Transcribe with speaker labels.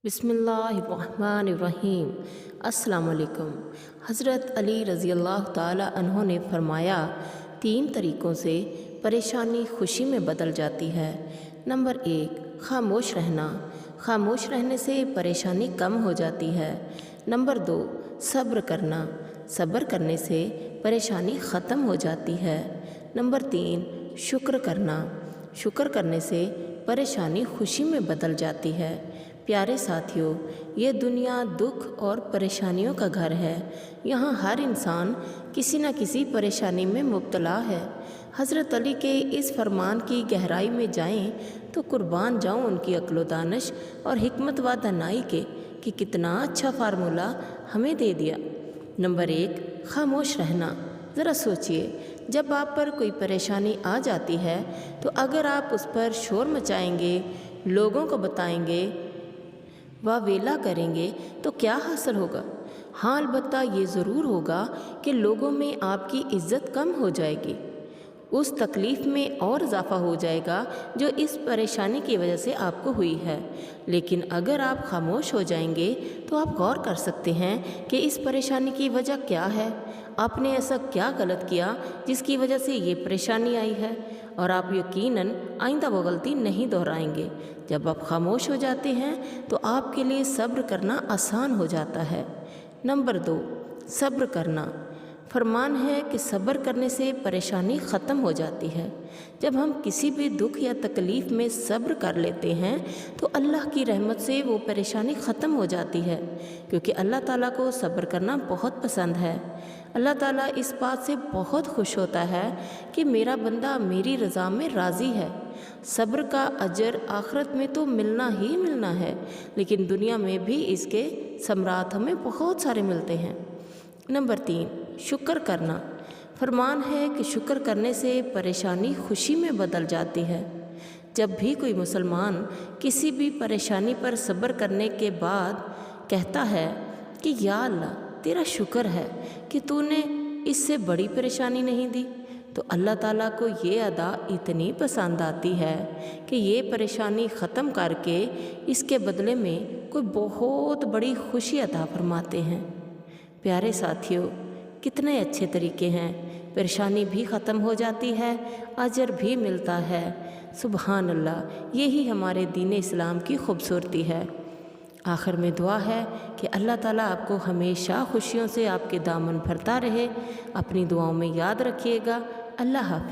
Speaker 1: بسم اللہ الرحمن الرحیم۔ السلام علیکم۔ حضرت علی رضی اللہ تعالیٰ عنہ نے فرمایا 3 طریقوں سے پریشانی خوشی میں بدل جاتی ہے۔ نمبر 1، خاموش رہنا۔ خاموش رہنے سے پریشانی کم ہو جاتی ہے۔ نمبر 2، صبر کرنا۔ صبر کرنے سے پریشانی ختم ہو جاتی ہے۔ نمبر 3، شکر کرنا۔ شکر کرنے سے پریشانی خوشی میں بدل جاتی ہے۔ پیارے ساتھیوں، یہ دنیا دکھ اور پریشانیوں کا گھر ہے۔ یہاں ہر انسان کسی نہ کسی پریشانی میں مبتلا ہے۔ حضرت علی کے اس فرمان کی گہرائی میں جائیں تو قربان جاؤں ان کی عقل و دانش اور حکمت و دانائی کے کہ کتنا اچھا فارمولہ ہمیں دے دیا۔ نمبر 1، خاموش رہنا۔ ذرا سوچئے، جب آپ پر کوئی پریشانی آ جاتی ہے تو اگر آپ اس پر شور مچائیں گے، لوگوں کو بتائیں گے، ویلا کریں گے تو کیا حاصل ہوگا؟ ہاں، البتہ یہ ضرور ہوگا کہ لوگوں میں آپ کی عزت کم ہو جائے گی، اس تکلیف میں اور اضافہ ہو جائے گا جو اس پریشانی کی وجہ سے آپ کو ہوئی ہے۔ لیکن اگر آپ خاموش ہو جائیں گے تو آپ غور کر سکتے ہیں کہ اس پریشانی کی وجہ کیا ہے، آپ نے ایسا کیا غلط کیا جس کی وجہ سے یہ پریشانی آئی ہے، اور آپ یقیناً آئندہ وہ غلطی نہیں دہرائیں گے۔ جب آپ خاموش ہو جاتے ہیں تو آپ کے لیے صبر کرنا آسان ہو جاتا ہے۔ نمبر 2، صبر کرنا۔ فرمان ہے کہ صبر کرنے سے پریشانی ختم ہو جاتی ہے۔ جب ہم کسی بھی دکھ یا تکلیف میں صبر کر لیتے ہیں تو اللہ کی رحمت سے وہ پریشانی ختم ہو جاتی ہے، کیونکہ اللہ تعالیٰ کو صبر کرنا بہت پسند ہے۔ اللہ تعالیٰ اس بات سے بہت خوش ہوتا ہے کہ میرا بندہ میری رضا میں راضی ہے۔ صبر کا اجر آخرت میں تو ملنا ہی ملنا ہے، لیکن دنیا میں بھی اس کے ثمرات ہمیں بہت سارے ملتے ہیں۔ نمبر 3، شکر کرنا۔ فرمان ہے کہ شکر کرنے سے پریشانی خوشی میں بدل جاتی ہے۔ جب بھی کوئی مسلمان کسی بھی پریشانی پر صبر کرنے کے بعد کہتا ہے کہ یا اللہ تیرا شکر ہے کہ تو نے اس سے بڑی پریشانی نہیں دی، تو اللہ تعالیٰ کو یہ ادا اتنی پسند آتی ہے کہ یہ پریشانی ختم کر کے اس کے بدلے میں کوئی بہت بڑی خوشی عطا فرماتے ہیں۔ پیارے ساتھیوں، کتنے اچھے طریقے ہیں، پریشانی بھی ختم ہو جاتی ہے، اجر بھی ملتا ہے۔ سبحان اللہ، یہی ہمارے دین اسلام کی خوبصورتی ہے۔ آخر میں دعا ہے کہ اللہ تعالیٰ آپ کو ہمیشہ خوشیوں سے آپ کے دامن بھرتا رہے۔ اپنی دعاؤں میں یاد رکھیے گا۔ اللہ حافظ۔